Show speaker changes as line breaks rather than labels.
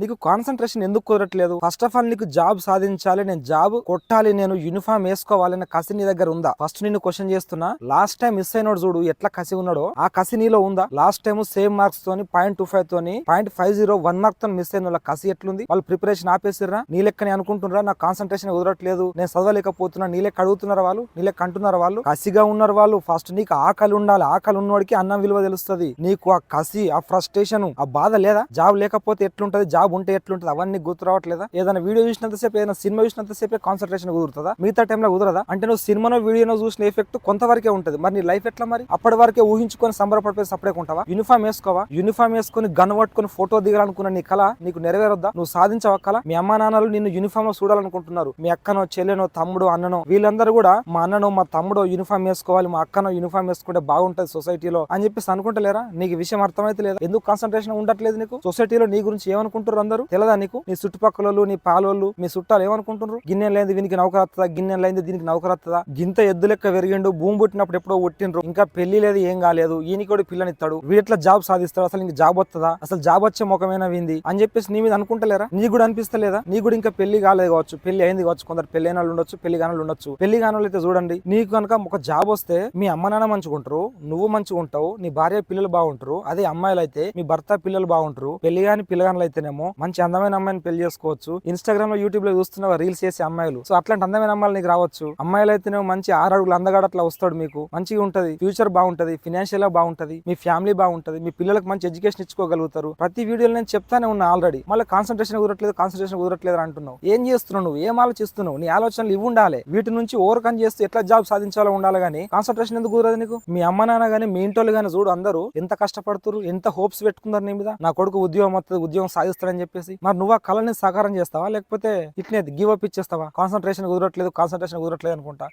నీకు కాన్సన్ట్రేషన్ ఎందుకు కుదరట్లేదు? ఫస్ట్ ఆఫ్ ఆల్ నీకు జాబ్ సాధించాలి, నేను జాబ్ కొట్టాలి, నేను యూనిఫామ్ వేసుకోవాలన్న కసి నీ దగ్గర ఉందా? ఫస్ట్ నిన్ను క్వశ్చన్ చేస్తున్నా. లాస్ట్ టైం మిస్ అయినోడు చూడు ఎట్లా కసి ఉన్నాడో, ఆ కసి నీలో ఉందా? లాస్ట్ టైం సేమ్ మార్క్స్ తోని 0.25 తోని 0.50 1 మార్క్ తో మిస్ అయిన వాళ్ళ కసి ఎట్లుంది? వాళ్ళు ప్రిపరేషన్ ఆపేసిర్రా? నీ లెక్కని అనుకుంటున్నారా నాకు కాన్సన్ట్రేషన్ కుదరట్లేదు, నేను చదవలేకపోతున్నా, నీ లెక్క అడుగుతున్నారా వాళ్ళు? నీ లెక్క అంటున్నారా వాళ్ళు? కసిగా ఉన్నారు వాళ్ళు. ఫస్ట్ నీకు ఆకలి ఉండాలి, ఆకలి ఉన్నవాడికి అన్నం విలువ తెలుస్తుంది. నీకు ఆ కసి, ఆ ఫ్రస్ట్రేషన్, ఆ బాధ లేదా? జాబ్ లేకపోతే ఎట్లుంటది, జాబ్ ఉంటే ఎట్లుంటది, అవన్నీ గుర్తు రావట్లేదా? ఏదైనా వీడియో చూసినంతసేపు, ఏదైనా సినిమా చూసినంతసేపే కాన్సన్ట్రేషన్ కుదురుతుందా? మిగతా టైంలో కుదరదా? అంటే నువ్వు సినిమానో వీడియోనో చూసిన ఎఫెక్ట్ కొంతవరకే ఉంటది, మరి నీ లైఫ్ ఎట్లా? మరి అప్పటి వరకే ఊహించుకొని సంబరపడిపోయి సపరేట్ ఉంటావా? యూనిఫామ్ వేసుకోవా? యూనిఫామ్ వేసుకొని గన్ పట్టుకొని ఫోటో దిగాలనుకున్న నీ కళ నీకు నెరవేరొద్దా? నువ్వు సాధించవ కళ? మీ అమ్మా నాన్నలు నిన్ను యూనిఫామ్ లో చూడాలనుకుంటున్నారు. మీ అక్కనో, చెల్లెనో, తమ్ముడో, అన్ననో, వీళ్ళందరూ కూడా మా అన్ననో, మా తమ్ముడో యూనిఫామ్ వేసుకోవాలి, మా అక్కనో యూనిఫామ్ వేసుకుంటే బాగుంటది సొసైటీలో అని చెప్పేసి అనుకుంటలేరా? నీకు విషయం అర్థమైతే లేదా? ఎందుకు కాన్సన్ట్రేషన్ ఉండట్లేదు నీకు? సొసైటీలో నీ గురించి ఏమనుకుంటారు అందరూ? తెలదా నీకు? నీ చుట్టుపక్కల మీ పాలోళ్ళు, మీ చుట్టాలు ఏమనుకుంటున్నారు? గిన్నె లేని దీనికి నౌకరత్తదా, గిన్నె లేని దీనికి నౌకరత్తదా, గింత ఎద్దు లెక్క పెరిగిండు, భూమి పుట్టినప్పుడు ఎప్పుడో పుట్టిండ్రు, ఇంకా పెళ్లి లేదు, ఏం కాలేదు, ఈయనకోడు పిల్లనిస్తాడు, వీటిలో జాబ్ సాధిస్తాడు, అసలు ఇంక జాబ్ వస్తుందా, అసలు జాబ్ వచ్చే ముఖమైనా వింది అని చెప్పేసి నీ మీద అనుకుంటలేరా? నీ కూడా అనిపిస్తలేదా? నీ కూడా ఇంకా పెళ్లి కాలేదు కావచ్చు, పెళ్లి అయింది కావచ్చు, కొందరు పెళ్లి అయిన వాళ్ళు ఉండొచ్చు, పెళ్లి కాని వాళ్ళు ఉండొచ్చు. పెళ్లి కాని వాళ్ళు అయితే చూడండి, నీకు కనుక ఒక జాబ్ వస్తే మీ అమ్మ నాన్న మంచుకుంటారు, నువ్వు మంచిగా ఉంటావు, నీ భార్య పిల్లలు బాగుంటారు. అదే అమ్మాయిలు అయితే మీ భర్త పిల్లలు బాగుంటారు. పెళ్లి కాని పిల్లగానులు అయితేనేమో మంచి అందమైన అమ్మాయిని పెళ్లి చేసుకోవచ్చు. ఇన్స్టాగ్రామ్ లో, యూట్యూబ్ లో చూస్తున్న రీల్స్ చేసే అమ్మాయిలు, సో అట్లాంటి అందమైన అమ్మాయిలు నీకు రావచ్చు. అమ్మాయిలు అయితేనేమో మంచి 6 అడుగులు అందగాడు అట్లా వస్తాడు, మీకు మంచిగా ఉంటది, ఫ్యూచర్ బాగుంటది, ఫినాన్షియల్ గా బాగుంటది, మీ ఫ్యామిలీ బాగుంటది, మీ పిల్లలకు మంచి ఎడ్యుకేషన్ ఇచ్చుకోగలుగుతారు. ప్రతి వీడియోలో నేను చెప్తానే ఉన్నా ఆల్రెడీ. మళ్ళీ కాన్సన్ట్రేషన్ కుదరట్లేదు అంటున్నావు. ఏం చేస్తున్నావు నువ్వు? ఏం ఆలోచిస్తున్నావు? నీ ఆలోచనలు ఇవి ఉండాలి. వీటి నుంచి ఓవర్కమ్ చేస్తూ ఎట్లా జాబ్ సాధించాలో ఉండాలి కానీ కాన్సన్ట్రేషన్ ఎందుకు కుదరదు నీకు? మీ అమ్మ నాన్న గానీ, మీ ఇంటోళ్ళు గానీ చూడు, అందరూ ఎంత కష్టపడుతున్నారు, ఎంత హోప్స్ పెట్టుకున్నారు నీ మీద. నా కొడుకు ఉద్యోగం వస్తుంది, ఉద్యోగం సాధిస్తాడని చెప్పేసి. మరి నువ్వు ఆ కళని సాకారం చేస్తావా, లేకపోతే ఇట్నే గివ్ అప్ ఇచ్చేస్తావా? కాన్సన్ట్రేషన్ కుదరట్లేదు అనుకుంటా.